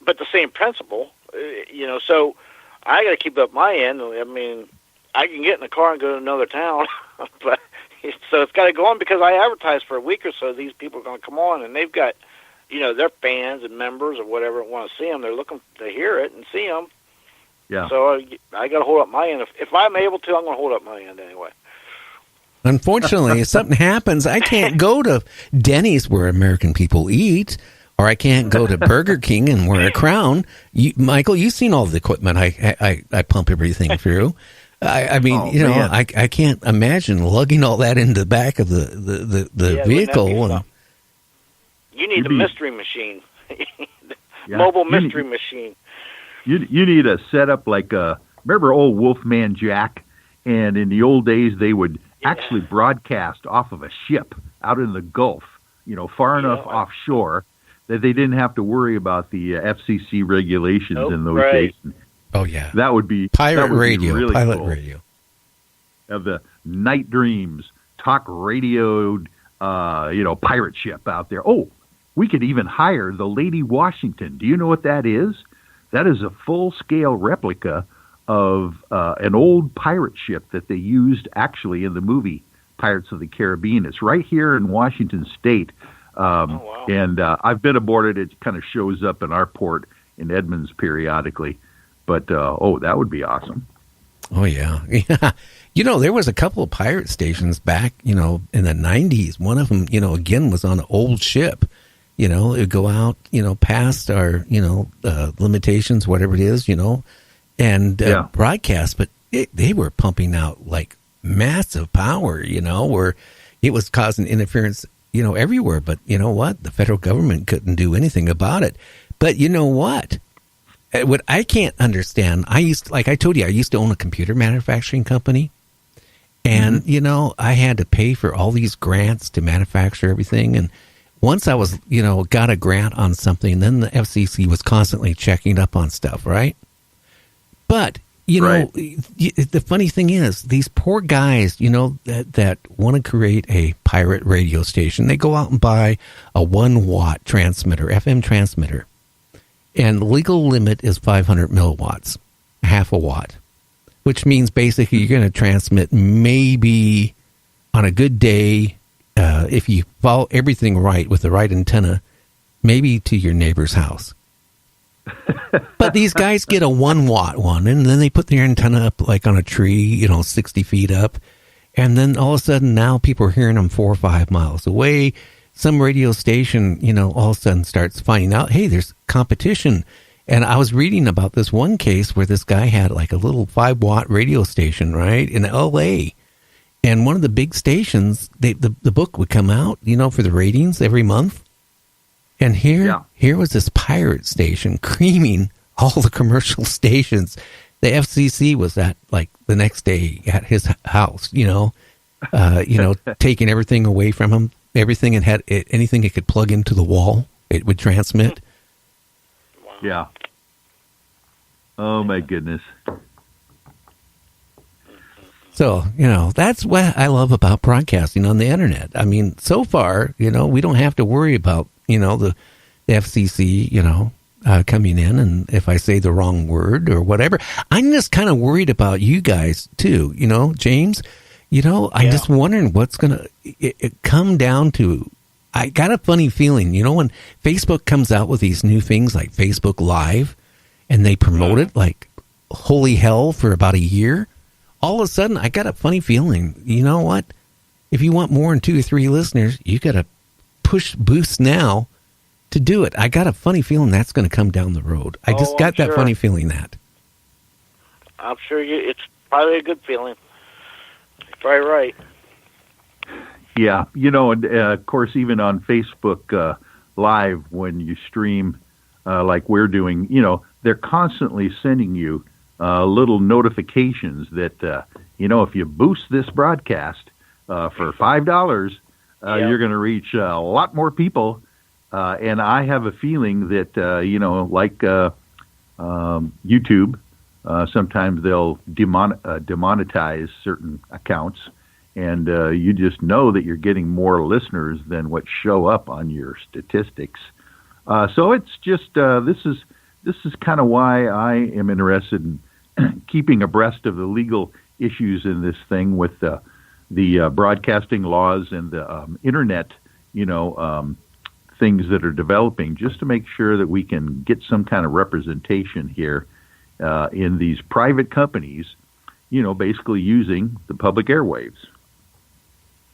but the same principle, so I got to keep up my end. I mean, I can get in the car and go to another town, but so it's got to go on because I advertise for a week or so. These people are going to come on, and they've got, their fans and members or whatever want to see them. They're looking to hear it and see them. Yeah. So I got to hold up my end. If I'm able to, I'm going to hold up my end anyway. Unfortunately, if something happens, I can't go to Denny's where American people eat, or I can't go to Burger King and wear a crown. Michael, you've seen all the equipment I pump everything through. I mean, I can't imagine lugging all that into the back of the vehicle. You need a mystery machine, mobile mystery machine. You need a setup like remember old Wolfman Jack, and in the old days they would actually broadcast off of a ship out in the Gulf, far enough offshore that they didn't have to worry about the FCC regulations in those days. Oh yeah, that would be pilot radio. Really pilot cool. radio of the Night Dreams talk radioed, pirate ship out there. Oh, we could even hire the Lady Washington. Do you know what that is? That is a full-scale replica of an old pirate ship that they used actually in the movie Pirates of the Caribbean. It's right here in Washington State. Wow. And I've been aboard it. It kind of shows up in our port in Edmonds periodically. But, that would be awesome. Oh, yeah. Yeah. There was a couple of pirate stations back, in the 90s. One of them, again, was on an old ship. It would go out, past our, limitations, whatever it is, and broadcast. But they were pumping out like massive power, where it was causing interference, everywhere. But you know what? The federal government couldn't do anything about it. But you know what? What I can't understand, like I told you, I used to own a computer manufacturing company. And, I had to pay for all these grants to manufacture everything. And once I was, got a grant on something, then the FCC was constantly checking up on stuff, right? But, the funny thing is, these poor guys, that want to create a pirate radio station, they go out and buy a 1-watt transmitter, FM transmitter. And the legal limit is 500 milliwatts, half a watt, which means basically you're going to transmit maybe on a good day, if you follow everything right with the right antenna, maybe to your neighbor's house. But these guys get a 1-watt one, and then they put their antenna up like on a tree, 60 feet up. And then all of a sudden now people are hearing them 4 or 5 miles away. Some radio station, all of a sudden starts finding out, hey, there's competition. And I was reading about this one case where this guy had like a little 5-watt radio station, right, in L.A., and one of the big stations, the book would come out, for the ratings every month. And here was this pirate station creaming all the commercial stations. The FCC was at like the next day at his house, taking everything away from him. Everything anything it could plug into the wall, it would transmit. Yeah. Oh my goodness. So, that's what I love about broadcasting on the internet. I mean, so far, we don't have to worry about, the FCC, coming in, and if I say the wrong word or whatever. I'm just kind of worried about you guys too, James. I'm just wondering what's going to come down to. I got a funny feeling, when Facebook comes out with these new things like Facebook Live, and they promote it like holy hell for about a year, all of a sudden I got a funny feeling, you know what? If you want more than 2 or 3 listeners, you got to push boost now to do it. I got a funny feeling that's going to come down the road. I just got that funny feeling that. I'm sure it's probably a good feeling. You're probably right. Yeah, and of course, even on Facebook Live, when you stream like we're doing, they're constantly sending you little notifications that, if you boost this broadcast for $5, you're going to reach a lot more people. And I have a feeling that, like YouTube, sometimes they'll demonetize certain accounts. And you just know that you're getting more listeners than what show up on your statistics. So it's just this this is kind of why I am interested in keeping abreast of the legal issues in this thing with the broadcasting laws and the internet, things that are developing, just to make sure that we can get some kind of representation here in these private companies, basically using the public airwaves.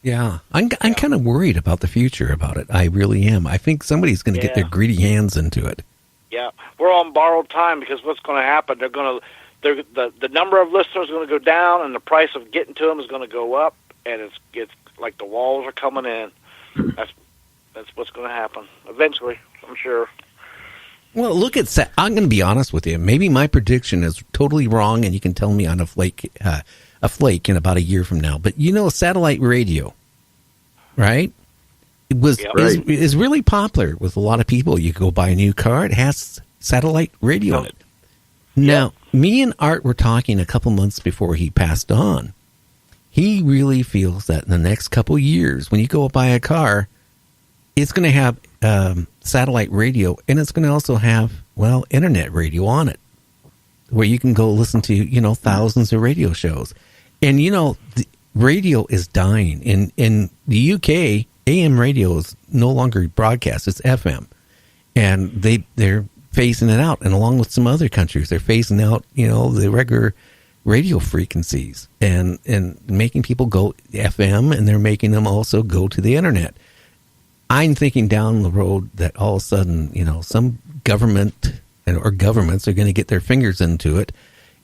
Yeah, I'm kind of worried about the future about it. I really am. I think somebody's going to get their greedy hands into it. Yeah, we're on borrowed time, because what's going to happen? The number of listeners is going to go down, and the price of getting to them is going to go up, and it's like the walls are coming in. That's what's going to happen eventually, I'm sure. Well, look at I'm going to be honest with you. Maybe my prediction is totally wrong, and you can tell me on a flake in about a year from now. But satellite radio, right? It is really popular with a lot of people. You go buy a new car, it has satellite radio in it. Now, me and Art were talking a couple months before he passed on. He really feels that in the next couple years, when you go buy a car, it's going to have satellite radio, and it's going to also have, internet radio on it, where you can go listen to, thousands of radio shows. And, the radio is dying. In the UK, AM radio is no longer broadcast. It's FM. And they're phasing it out. And along with some other countries, they're phasing out, the regular radio frequencies and making people go FM, and they're making them also go to the internet. I'm thinking down the road that all of a sudden, some government or governments are going to get their fingers into it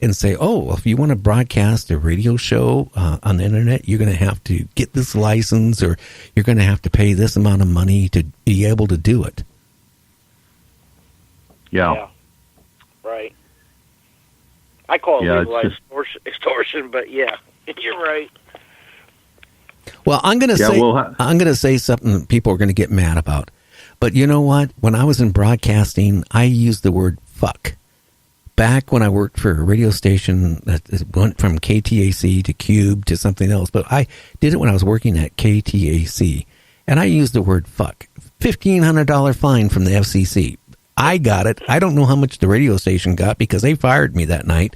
and say, if you want to broadcast a radio show on the internet, you're going to have to get this license, or you're going to have to pay this amount of money to be able to do it. Yeah. Right. I call it legalized extortion, but yeah, you're right. Well, I'm going to say something people are going to get mad about. But you know what? When I was in broadcasting, I used the word fuck. Back when I worked for a radio station that went from KTAC to Cube to something else, but I did it when I was working at KTAC, and I used the word fuck. $1,500 fine from the FCC. I got it. I don't know how much the radio station got, because they fired me that night.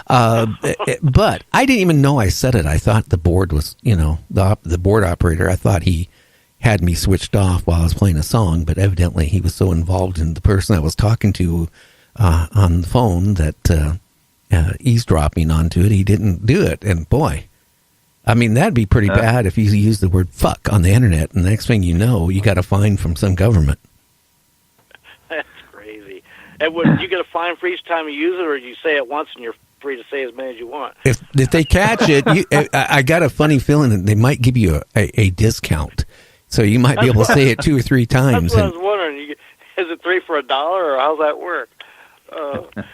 But I didn't even know I said it. I thought the board was, the board operator, I thought he had me switched off while I was playing a song, but evidently he was so involved in the person I was talking to on the phone that eavesdropping onto it, he didn't do it. And boy, I mean, that'd be pretty bad if you use the word fuck on the internet, and the next thing you know, you got a fine from some government. And would you get a fine for each time you use it, or you say it once and you're free to say as many as you want? If they catch it, I got a funny feeling that they might give you a discount, so you might be able to say it 2 or 3 times. That's what I was wondering. Is it 3 for $1, or how's that work?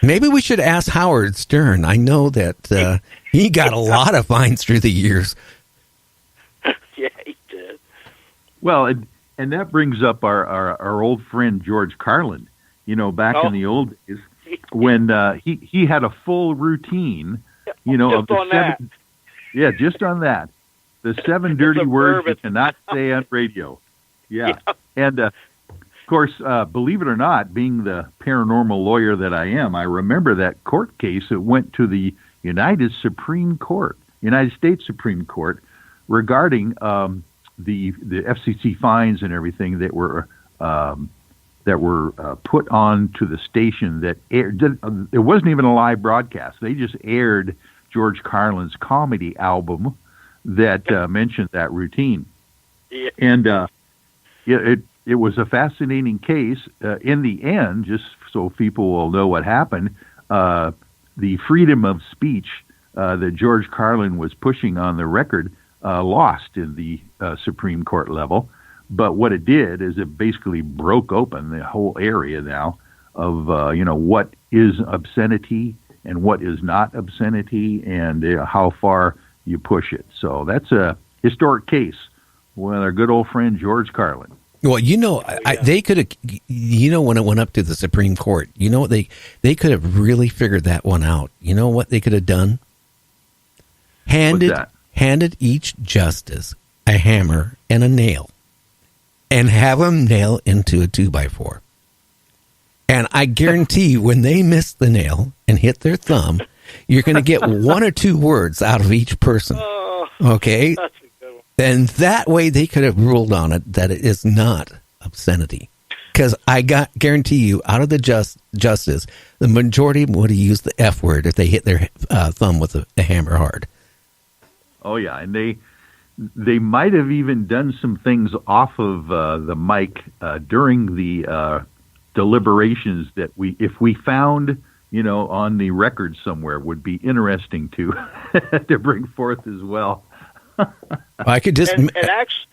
Maybe we should ask Howard Stern. I know that he got a lot of fines through the years. Yeah, he did. Well, and that brings up our old friend George Carlin. Back in the old days, when he had a full routine, of the 7. Yeah, just on that. The 7 dirty words you cannot say on radio. Yeah. And, of course, believe it or not, being the paranormal lawyer that I am, I remember that court case that went to the United States Supreme Court regarding the FCC fines and everything that were put on to the station that aired. It wasn't even a live broadcast. They just aired George Carlin's comedy album that mentioned that routine. Yeah. And it was a fascinating case. In the end, just so people will know what happened, the freedom of speech that George Carlin was pushing on the record lost in the Supreme Court level. But what it did is it basically broke open the whole area now of, what is obscenity and what is not obscenity, and how far you push it. So that's a historic case with our good old friend George Carlin. Well, they could have, when it went up to the Supreme Court, they could have really figured that one out. You know what they could have done? Handed each justice a hammer and a nail, and have them nail into a 2x4. And I guarantee you, when they miss the nail and hit their thumb, you're going to get one or two words out of each person. Okay? That's a good one. And that way they could have ruled on it that it is not obscenity. Because guarantee you, out of the justice, the majority would have used the F word if they hit their thumb with a hammer hard. Oh, yeah. And they might have even done some things off of the mic during the deliberations that if we found, on the record somewhere, would be interesting to to bring forth as well. I could just... And actually,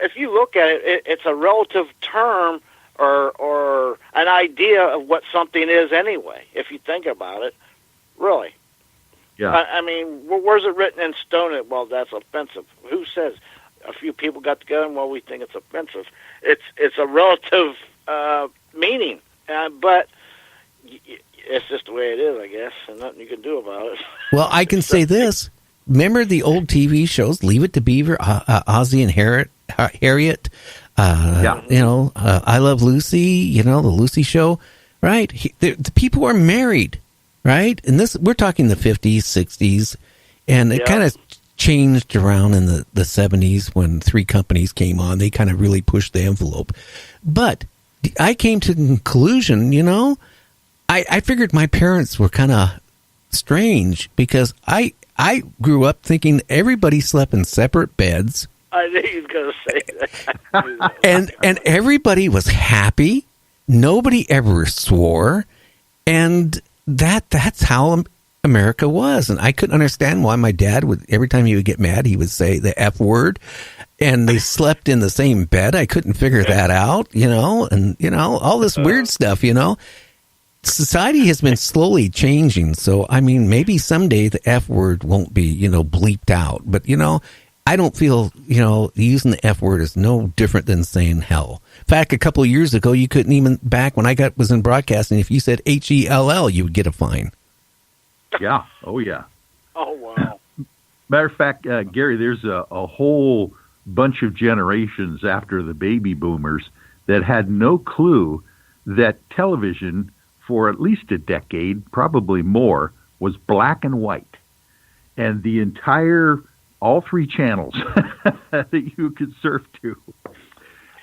if you look at it, it's a relative term or an idea of what something is anyway, if you think about it, really. Yeah. I mean, where's it written in stone? Well, that's offensive. Who says? A few people got together and, well, we think it's offensive. It's a relative meaning, but it's just the way it is, I guess, and nothing you can do about it. Well, I can say this. Remember the old TV shows, Leave It to Beaver, Ozzie and Harriet? I Love Lucy, the Lucy Show, right? The people are married, right? And we're talking the 50s, 60s, and it kind of changed around in the 70s when Three Companies came on. They kind of really pushed the envelope. But I came to the conclusion, I figured my parents were kind of strange because I grew up thinking everybody slept in separate beds. I knew you was going to say that. and everybody was happy. Nobody ever swore. And that's how America was. And I couldn't understand why my dad every time he would get mad, he would say the F word. And they slept in the same bed. I couldn't figure that out, and, all this weird stuff, Society has been slowly changing. So, I mean, maybe someday the F word won't be, bleeped out. But, I don't feel, using the F word is no different than saying hell. In fact, a couple of years ago, you couldn't even, back when I was in broadcasting, if you said HELL, you would get a fine. Yeah. Oh, yeah. Oh, wow. Matter of fact, Gary, there's a whole bunch of generations after the baby boomers that had no clue that television for at least a decade, probably more, was black and white. And the all three channels that you could surf to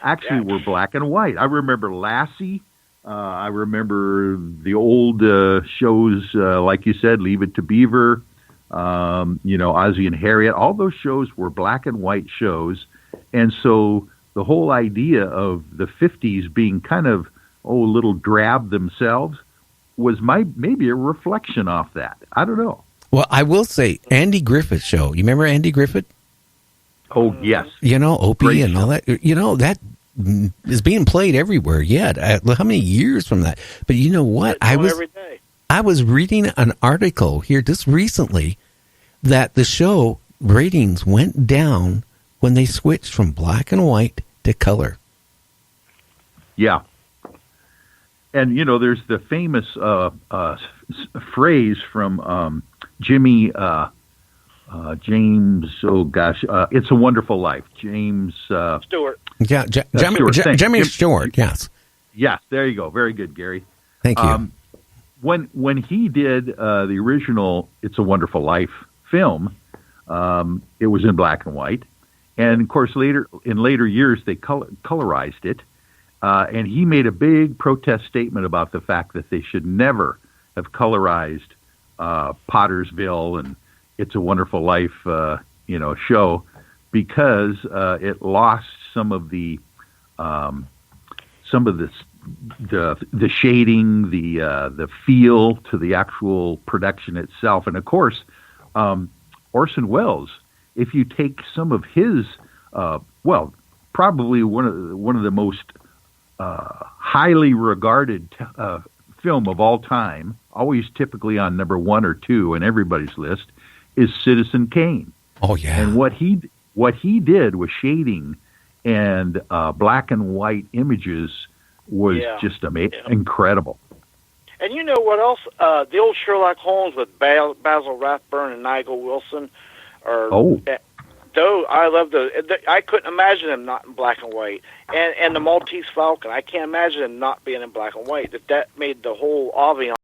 actually were black and white. I remember Lassie. I remember the old shows, like you said, Leave It to Beaver, Ozzie and Harriet. All those shows were black and white shows. And so the whole idea of the 50s being kind of, a little drab themselves was maybe a reflection off that. I don't know. Well, I will say, Andy Griffith show. You remember Andy Griffith? Oh, yes. Opie Great and all that. That is being played everywhere yet. How many years from that? But you know what? I was reading an article here just recently that the show ratings went down when they switched from black and white to color. Yeah. And, there's the famous phrase from James, It's a Wonderful Life. James Stewart. Yeah, Jimmy Stewart, yes. Yes, there you go. Very good, Gary. Thank you. When he did the original It's a Wonderful Life film, it was in black and white. And, of course, in later years, they colorized it. And he made a big protest statement about the fact that they should never have colorized Pottersville and It's a Wonderful Life, show, because it lost some of the shading, the feel to the actual production itself. And of course, Orson Welles, if you take some of his, probably one of the most highly regarded film of all time, always typically on number 1 or 2 in everybody's list, is Citizen Kane. Oh yeah. And what he did with shading and black and white images was just incredible. And you know what else? The old Sherlock Holmes with Basil Rathbone and Nigel Wilson. Those I love those. I couldn't imagine them not in black and white. And the Maltese Falcon, I can't imagine them not being in black and white. That made the whole ambiance